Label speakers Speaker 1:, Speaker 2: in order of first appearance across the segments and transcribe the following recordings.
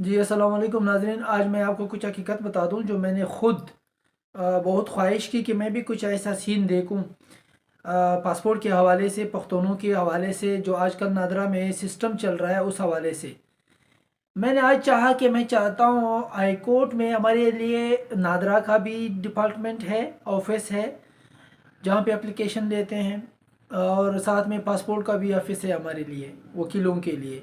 Speaker 1: جی السلام علیکم ناظرین، آج میں آپ کو کچھ حقیقت بتا دوں جو میں نے خود بہت خواہش کی کہ میں بھی کچھ ایسا سین دیکھوں پاسپورٹ کے حوالے سے، پختونوں کے حوالے سے، جو آج کل نادرا میں سسٹم چل رہا ہے اس حوالے سے میں نے آج چاہا کہ میں چاہتا ہوں ہائی کورٹ میں ہمارے لیے نادرا کا بھی ڈپارٹمنٹ ہے، آفس ہے جہاں پہ اپلیکیشن دیتے ہیں، اور ساتھ میں پاسپورٹ کا بھی آفس ہے ہمارے لیے وکیلوں کے لیے۔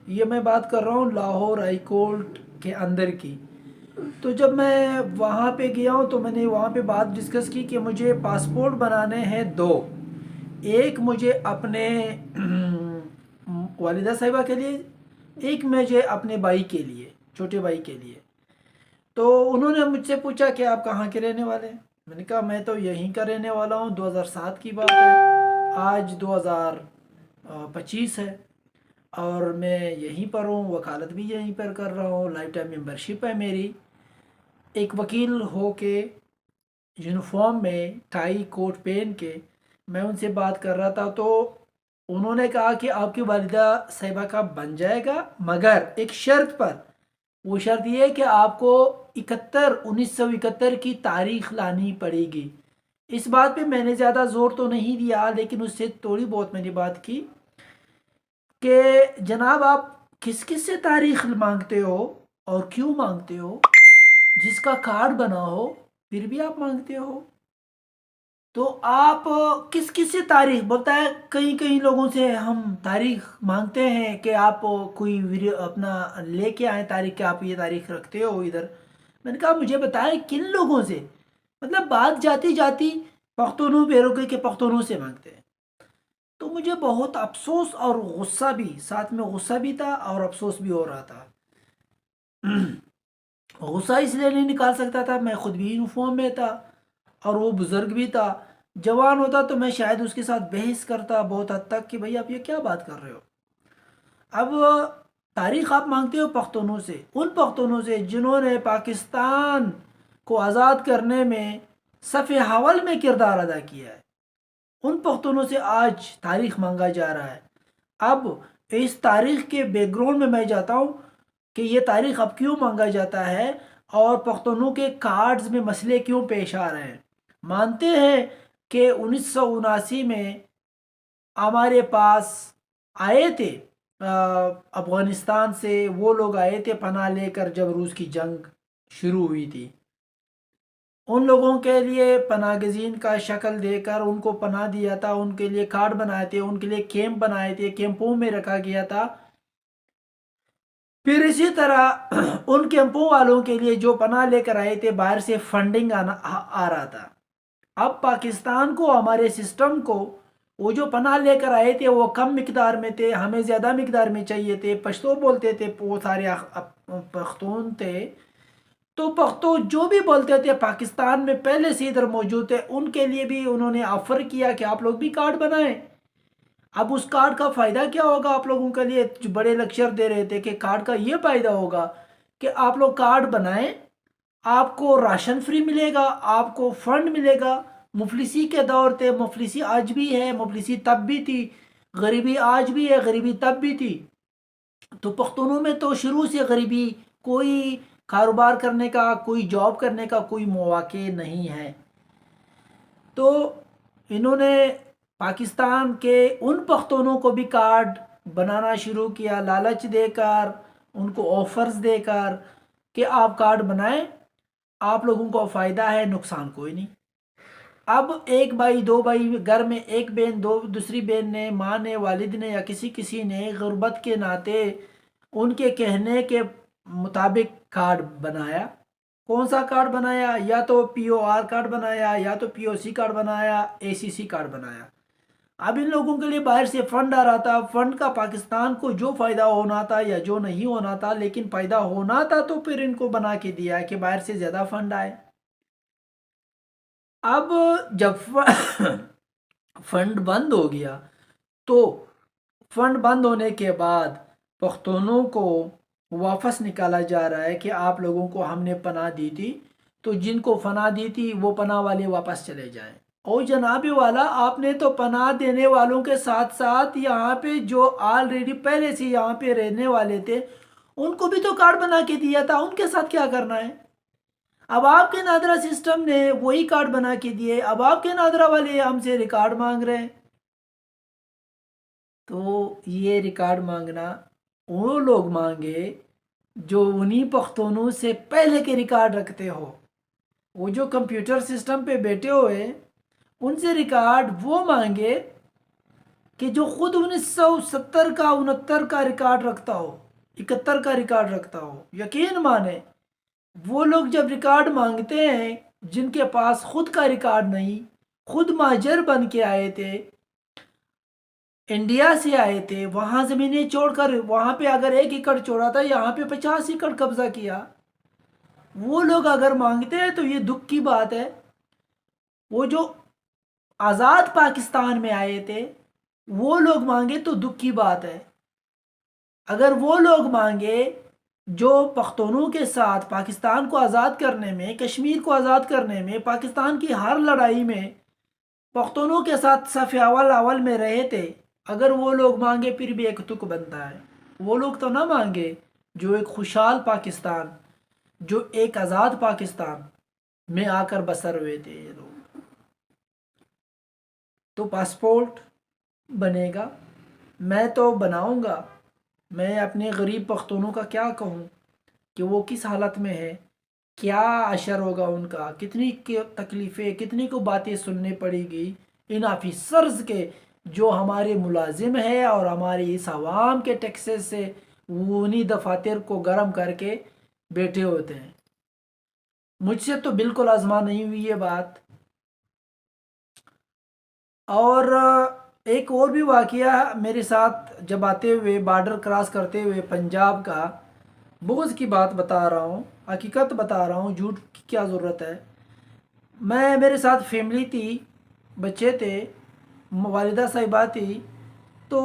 Speaker 1: یہ میں بات کر رہا ہوں لاہور ہائی کورٹ کے اندر کی۔ تو جب میں وہاں پہ گیا ہوں تو میں نے وہاں پہ بات ڈسکس کی کہ مجھے پاسپورٹ بنانے ہیں دو، ایک مجھے اپنے والدہ صاحبہ کے لیے، ایک مجھے اپنے بھائی کے لیے، چھوٹے بھائی کے لیے۔ تو انہوں نے مجھ سے پوچھا کہ آپ کہاں کے رہنے والے ہیں؟ میں نے کہا میں تو یہیں کا رہنے والا ہوں، 2007 کی بات ہے، آج 2025 ہے، اور میں یہیں پر ہوں، وکالت بھی یہیں پر کر رہا ہوں، لائف ٹائم ممبرشپ ہے میری۔ ایک وکیل ہو کے یونیفارم میں ٹائی کوٹ پہن کے میں ان سے بات کر رہا تھا، تو انہوں نے کہا کہ آپ کی والدہ صاحبہ کا بن جائے گا، مگر ایک شرط پر۔ وہ شرط یہ ہے کہ آپ کو 1971 کی تاریخ لانی پڑے گی۔ اس بات پہ میں نے زیادہ زور تو نہیں دیا، لیکن اس سے تھوڑی بہت میں نے بات کی کہ جناب آپ کس کس سے تاریخ مانگتے ہو اور کیوں مانگتے ہو؟ جس کا کارڈ بنا ہو پھر بھی آپ مانگتے ہو، تو آپ کس کس سے تاریخ بولتا ہے؟ کئی کئی لوگوں سے ہم تاریخ مانگتے ہیں کہ آپ کوئی ویڈیو اپنا لے کے آئیں تاریخ، کہ آپ یہ تاریخ رکھتے ہو ادھر۔ میں نے کہا مجھے بتائیں کن لوگوں سے؟ مطلب بات جاتی جاتی پختونوں پہ رک گئی کہ پختونوں سے مانگتے ہیں۔ تو مجھے بہت افسوس اور غصہ بھی، ساتھ میں غصہ بھی تھا اور افسوس بھی ہو رہا تھا۔ غصہ اس لیے نہیں نکال سکتا تھا، میں خود بھی یونیفارم میں تھا اور وہ بزرگ بھی تھا۔ جوان ہوتا تو میں شاید اس کے ساتھ بحث کرتا بہت حد تک کہ بھئی آپ یہ کیا بات کر رہے ہو۔ اب تاریخ آپ مانگتے ہو پختونوں سے، ان پختونوں سے جنہوں نے پاکستان کو آزاد کرنے میں صف اول میں کردار ادا کیا ہے، ان پختونوں سے آج تاریخ مانگا جا رہا ہے۔ اب اس تاریخ کے بیک گراؤنڈ میں میں جاتا ہوں کہ یہ تاریخ اب کیوں مانگا جاتا ہے، اور پختونوں کے کارڈز میں مسئلے کیوں پیش آ رہے ہیں۔ مانتے ہیں کہ 1979 میں ہمارے پاس آئے تھے افغانستان سے، وہ لوگ آئے تھے پناہ لے کر جب روس کی جنگ شروع ہوئی تھی، ان لوگوں کے لیے پناہ گزین کا شکل دے کر ان کو پناہ دیا تھا، ان کے لیے کارڈ بنائے تھے، ان کے لیے کیمپ بنائے تھے، کیمپوں میں رکھا گیا تھا۔ پھر اسی طرح ان کیمپوں والوں کے لیے جو پناہ لے کر آئے تھے باہر سے فنڈنگ آ رہا تھا۔ اب پاکستان کو، ہمارے سسٹم کو، وہ جو پناہ لے کر آئے تھے وہ کم مقدار میں تھے، ہمیں زیادہ مقدار میں چاہیے تھے، پشتو بولتے تھے، وہ سارے پختون تھے، تو پختو جو بھی بولتے تھے پاکستان میں پہلے سے ادھر موجود تھے، ان کے لیے بھی انہوں نے آفر کیا کہ آپ لوگ بھی کارڈ بنائیں۔ اب اس کارڈ کا فائدہ کیا ہوگا آپ لوگوں کے لیے؟ جو بڑے لیکچر دے رہے تھے کہ کارڈ کا یہ فائدہ ہوگا کہ آپ لوگ کارڈ بنائیں، آپ کو راشن فری ملے گا، آپ کو فنڈ ملے گا۔ مفلسی کے دور تھے، مفلسی آج بھی ہے، مفلسی تب بھی تھی، غریبی آج بھی ہے، غریبی تب بھی تھی۔ تو پختونوں میں تو شروع سے غریبی، کوئی کاروبار کرنے کا، کوئی جاب کرنے کا کوئی مواقع نہیں ہے۔ تو انہوں نے پاکستان کے ان پختونوں کو بھی کارڈ بنانا شروع کیا، لالچ دے کر، ان کو آفرز دے کر کہ آپ کارڈ بنائیں، آپ لوگوں کو فائدہ ہے، نقصان کوئی نہیں۔ اب ایک بھائی، دو بھائی گھر میں، ایک بہن، دوسری بہن نے، ماں نے، والد نے، یا کسی نے غربت کے ناطے ان کے کہنے کے مطابق کارڈ بنایا۔ کون سا کارڈ بنایا؟ یا تو پی او آر کارڈ بنایا، یا تو پی او سی کارڈ بنایا، اے سی سی کارڈ بنایا۔ اب ان لوگوں کے لیے باہر سے فنڈ آ رہا تھا، فنڈ کا پاکستان کو جو فائدہ ہونا تھا یا جو نہیں ہونا تھا، لیکن فائدہ ہونا تھا تو پھر ان کو بنا کے دیا کہ باہر سے زیادہ فنڈ آئے۔ اب جب فنڈ بند ہو گیا، تو فنڈ بند ہونے کے بعد پختونوں کو واپس نکالا جا رہا ہے کہ آپ لوگوں کو ہم نے پناہ دی تھی، تو جن کو پناہ دی تھی وہ پناہ والے واپس چلے جائیں۔ اور جناب والا، آپ نے تو پناہ دینے والوں کے ساتھ ساتھ یہاں پہ جو آلریڈی پہلے سے یہاں پہ رہنے والے تھے ان کو بھی تو کارڈ بنا کے دیا تھا، ان کے ساتھ کیا کرنا ہے؟ اب آپ کے نادرا سسٹم نے وہی کارڈ بنا کے دیے، اب آپ کے نادرا والے ہم سے ریکارڈ مانگ رہے ہیں۔ تو یہ ریکارڈ مانگنا وہ لوگ مانگے جو انہی پختونوں سے پہلے کے ریکارڈ رکھتے ہو، وہ جو کمپیوٹر سسٹم پہ بیٹھے ہوئے ان سے ریکارڈ وہ مانگے کہ جو خود 1970 کا 69 کا ریکارڈ رکھتا ہو، 71 کا ریکارڈ رکھتا ہو۔ یقین مانے وہ لوگ جب ریکارڈ مانگتے ہیں جن کے پاس خود کا ریکارڈ نہیں، خود مہاجر بن کے آئے تھے، انڈیا سے آئے تھے، وہاں زمینیں چھوڑ کر وہاں پہ اگر 1 ایکڑ چھوڑا تھا یہاں پہ 50 ایکڑ قبضہ کیا، وہ لوگ اگر مانگتے ہیں تو یہ دکھ کی بات ہے۔ وہ جو آزاد پاکستان میں آئے تھے وہ لوگ مانگے تو دکھ کی بات ہے۔ اگر وہ لوگ مانگے جو پختونوں کے ساتھ پاکستان کو آزاد کرنے میں، کشمیر کو آزاد کرنے میں، پاکستان کی ہر لڑائی میں پختونوں کے ساتھ صف اول میں رہے تھے، اگر وہ لوگ مانگے پھر بھی ایک تک بنتا ہے۔ وہ لوگ تو نہ مانگے جو ایک خوشحال پاکستان، جو ایک آزاد پاکستان میں آ کر بسر ہوئے تھے یہ لوگ۔ تو پاسپورٹ بنے گا، میں تو بناؤں گا، میں اپنے غریب پختونوں کا کیا کہوں کہ وہ کس حالت میں ہے، کیا اشر ہوگا ان کا، کتنی تکلیفیں، کتنی کو باتیں سننے پڑے گی ان آفیسرز کے جو ہمارے ملازم ہے اور ہمارے اس عوام کے ٹیکسز سے وہ انہی دفاتر کو گرم کر کے بیٹھے ہوتے ہیں۔ مجھ سے تو بالکل آزما نہیں ہوئی یہ بات۔ اور ایک اور بھی واقعہ میرے ساتھ جب آتے ہوئے بارڈر کراس کرتے ہوئے پنجاب کا، بغض کی بات بتا رہا ہوں، حقیقت بتا رہا ہوں، جھوٹ کی کیا ضرورت ہے۔ میرے ساتھ فیملی تھی، بچے تھے، والدہ صاحبہ تھی، تو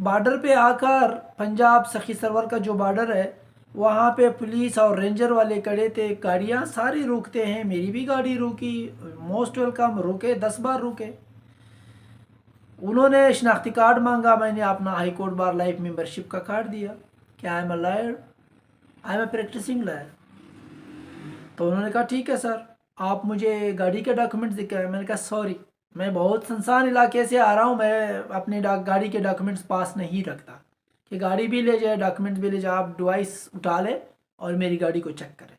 Speaker 1: بارڈر پہ آ کر پنجاب سخی سرور کا جو بارڈر ہے وہاں پہ پولیس اور رینجر والے کھڑے تھے، گاڑیاں ساری روکتے ہیں، میری بھی گاڑی روکی، موسٹ ویلکم، رکے 10 بار رکے۔ انہوں نے شناختی کارڈ مانگا، میں نے اپنا high court bar life membership کا کارڈ دیا کہ I am a lawyer, I am a practising lawyer. تو انہوں نے کہا ٹھیک ہے سر، آپ مجھے گاڑی کے ڈاکومنٹس دکھائیں۔ میں نے کہا سوری، میں بہت سنسان علاقے سے آ رہا ہوں، میں اپنے گاڑی کے ڈاکومنٹس پاس نہیں رکھتا کہ گاڑی بھی لے جائے، ڈاکومنٹس بھی لے جائے، آپ ڈیوائس اٹھا لیں اور میری گاڑی کو چیک کریں۔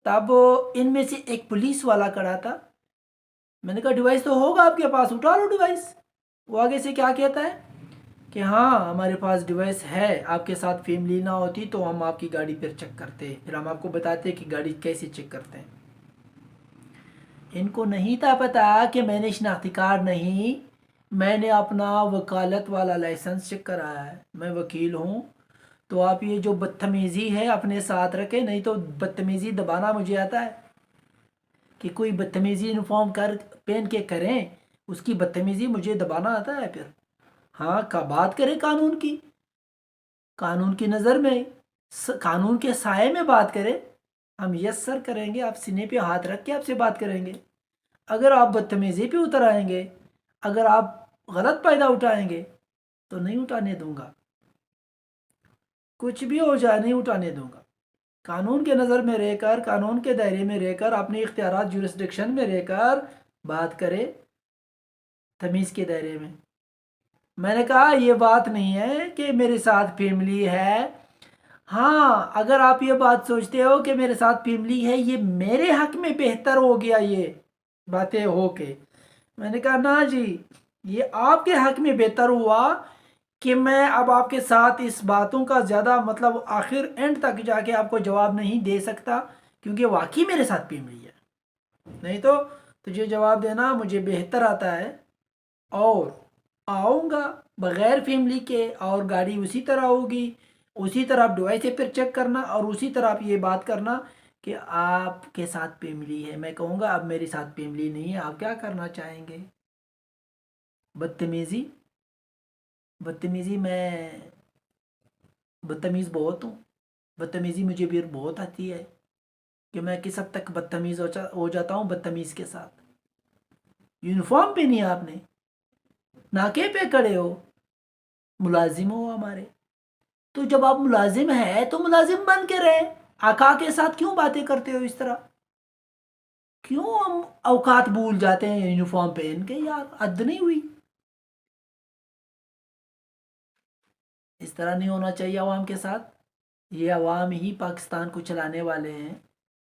Speaker 1: تب ان میں سے ایک پولیس والا کھڑا تھا، میں نے کہا ڈیوائس تو ہوگا آپ کے پاس، اٹھا لو ڈیوائس۔ وہ آگے سے کیا کہتا ہے کہ ہاں ہمارے پاس ڈیوائس ہے، آپ کے ساتھ فیملی نہ ہوتی تو ہم آپ کی گاڑی پھر چیک کرتے، پھر ہم آپ کو بتاتے کہ گاڑی کیسے چیک کرتے ہیں۔ ان کو نہیں تھا پتا کہ میں نے شناختی کارڈ نہیں، میں نے اپنا وکالت والا لائسنس چیک کرایا ہے، میں وکیل ہوں۔ تو آپ یہ جو بدتمیزی ہے اپنے ساتھ رکھیں، نہیں تو بدتمیزی دبانا مجھے آتا ہے کہ کوئی بدتمیزی یونیفارم پہن کے کریں، اس کی بدتمیزی مجھے دبانا آتا ہے پھر۔ ہاں بات کریں قانون کی، قانون کی نظر میں، قانون کے سائے میں بات کریں، ہم یس سر کریں گے، آپ سینے پہ ہاتھ رکھ کے آپ سے بات کریں گے۔ اگر آپ بدتمیزی پہ اتر آئیں گے، اگر آپ غلط فائدہ اٹھائیں گے تو نہیں اٹھانے دوں گا، کچھ بھی ہو جائے نہیں اٹھانے دوں گا۔ قانون کے نظر میں رہ کر، قانون کے دائرے میں رہ کر، اپنے اختیارات جورسڈکشن میں رہ کر بات کرے، تمیز کے دائرے میں۔ میں نے کہا یہ بات نہیں ہے کہ میرے ساتھ فیملی ہے، ہاں اگر آپ یہ بات سوچتے ہو کہ میرے ساتھ فیملی ہے، یہ میرے حق میں بہتر ہو گیا یہ باتیں ہو کے، میں نے کہا نا جی، یہ آپ کے حق میں بہتر ہوا کہ میں اب آپ کے ساتھ اس باتوں کا زیادہ مطلب آخر اینڈ تک جا کے آپ کو جواب نہیں دے سکتا، کیونکہ واقعی میرے ساتھ فیملی ہے، نہیں تو تجھے جواب دینا مجھے بہتر آتا ہے، اور آؤں گا بغیر فیملی کے، اور گاڑی اسی طرح ہوگی، اسی طرح آپ ڈیوائس پھر چیک کرنا، اور اسی طرح آپ یہ بات کرنا کہ آپ کے ساتھ فیملی ہے۔ میں کہوں گا اب میرے ساتھ فیملی نہیں ہے، آپ کیا کرنا چاہیں گے؟ بدتمیزی، بدتمیزی، میں بدتمیز بہت ہوں، بدتمیزی مجھے بھی بہت آتی ہے کہ میں کس حد تک بدتمیز ہو جاتا ہوں بدتمیز کے ساتھ۔ یونیفارم پہنی ہے آپ نے، ناکے پہ کھڑے ہو، ملازم ہو ہمارے، تو جب آپ ملازم ہیں تو ملازم بن کے رہے. آقا کے ساتھ کیوں باتیں کرتے ہو اس طرح؟ کیوں ہم اوقات بھول جاتے ہیں یونیفارم پہن کے؟ یار حد نہیں ہوئی؟ اس طرح نہیں ہونا چاہیے عوام کے ساتھ. یہ عوام ہی پاکستان کو چلانے والے ہیں،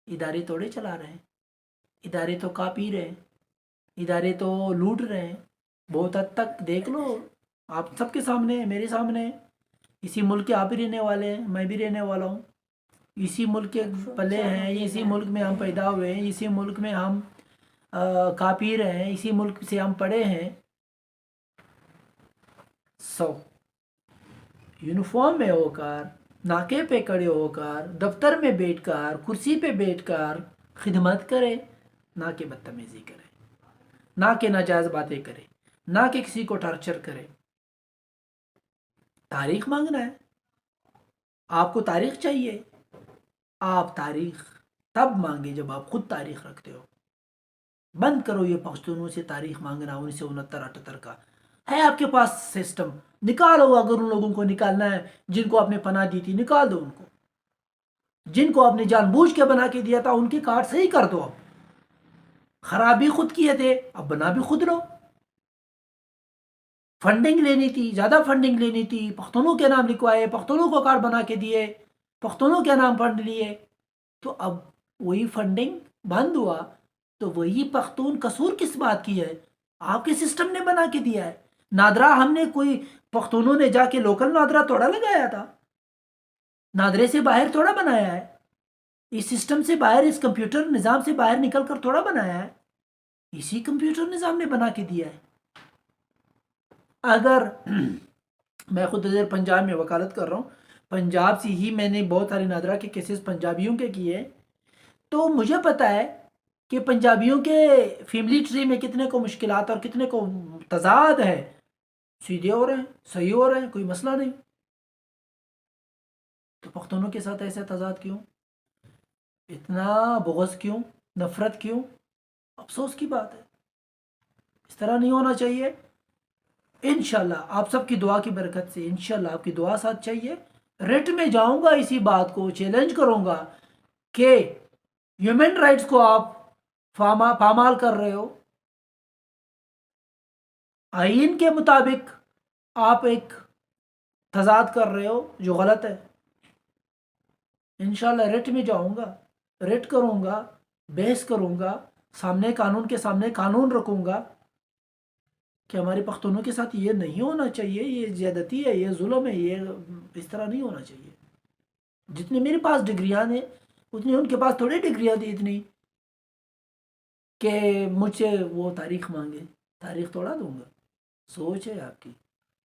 Speaker 1: ادارے توڑے چلا رہے ہیں. ادارے تو کا پی رہے ہیں، ادارے تو لوٹ رہے ہیں. بہت حد تک دیکھ لو، آپ سب کے سامنے، میرے سامنے. اسی ملک کے آپ بھی رہنے والے ہیں، میں بھی رہنے والا ہوں. اسی ملک کے پلے ہیں، اسی ملک میں ہم پیدا ہوئے ہیں، اسی ملک میں ہم کا پی رہے ہیں، اسی ملک سے ہم پڑھے ہیں. سو یونیفارم میں ہو کر، ناکے پہ کھڑے ہو کر، دفتر میں بیٹھ کر، کرسی پہ بیٹھ کر خدمت کرے، نہ کہ بدتمیزی کرے، نہ کہ ناجائز باتیں کرے، نہ کہ کسی کو ٹارچر کرے. تاریخ مانگنا ہے؟ آپ کو تاریخ چاہیے؟ آپ تاریخ تب مانگے جب آپ خود تاریخ رکھتے ہو. بند کرو یہ پختونوں سے تاریخ مانگنا. 1969-78 کا ہے آپ کے پاس سسٹم، نکالو. اگر ان لوگوں کو نکالنا ہے جن کو آپ نے پناہ دی تھی، نکال دو ان کو. جن کو آپ نے جان بوجھ کے بنا کے دیا تھا ان کی کارڈ صحیح کر دو. اب خرابی خود کیے تھے، اب بنا بھی خود لو. فنڈنگ لینی تھی، زیادہ فنڈنگ لینی تھی، پختونوں کے نام لکھوائے، پختونوں کو کارڈ بنا کے دیے، پختونوں کے نام فنڈ لیے. تو اب وہی فنڈنگ بند ہوا تو وہی پختون قصور کس بات کی ہے؟ آپ کے سسٹم نے بنا کے دیا ہے. نادرا ہم نے کوئی پختونوں نے جا کے لوکل نادرا تھوڑا لگایا تھا، نادرے سے باہر تھوڑا بنایا ہے. اس سسٹم سے باہر، اس کمپیوٹر نظام سے باہر نکل کر تھوڑا بنایا ہے. اسی کمپیوٹر نظام نے بنا کے دیا ہے. اگر میں خود ادھر پنجاب میں وکالت کر رہا ہوں، پنجاب سے ہی میں نے بہت سارے نادرا کے کیسز پنجابیوں کے کیے، تو مجھے پتا ہے کہ پنجابیوں کے فیملی ٹری میں کتنے کو مشکلات اور کتنے کو تضاد ہے. سیدھے ہو رہے ہیں، صحیح ہو رہے ہیں، کوئی مسئلہ نہیں. تو پختونوں کے ساتھ ایسا تضاد کیوں؟ اتنا بغض کیوں؟ نفرت کیوں؟ افسوس کی بات ہے. اس طرح نہیں ہونا چاہیے. انشاءاللہ آپ سب کی دعا کی برکت سے، انشاءاللہ آپ کی دعا ساتھ چاہیے. ریٹ میں جاؤں گا، اسی بات کو چیلنج کروں گا کہ ہیومن رائٹس کو آپ پامال کر رہے ہو. آئین کے مطابق آپ ایک تضاد کر رہے ہو جو غلط ہے. انشاءاللہ ریٹ میں جاؤں گا، ریٹ کروں گا، بحث کروں گا، سامنے قانون کے سامنے قانون رکھوں گا کہ ہمارے پختونوں کے ساتھ یہ نہیں ہونا چاہیے، یہ زیادتی ہے، یہ ظلم ہے، یہ اس طرح نہیں ہونا چاہیے. جتنے میرے پاس ڈگریاں ہیں اتنی ان کے پاس تھوڑی ڈگریاں تھی اتنی کہ مجھ سے وہ تاریخ مانگے. تاریخ توڑا دوں گا. سوچ ہے آپ کی.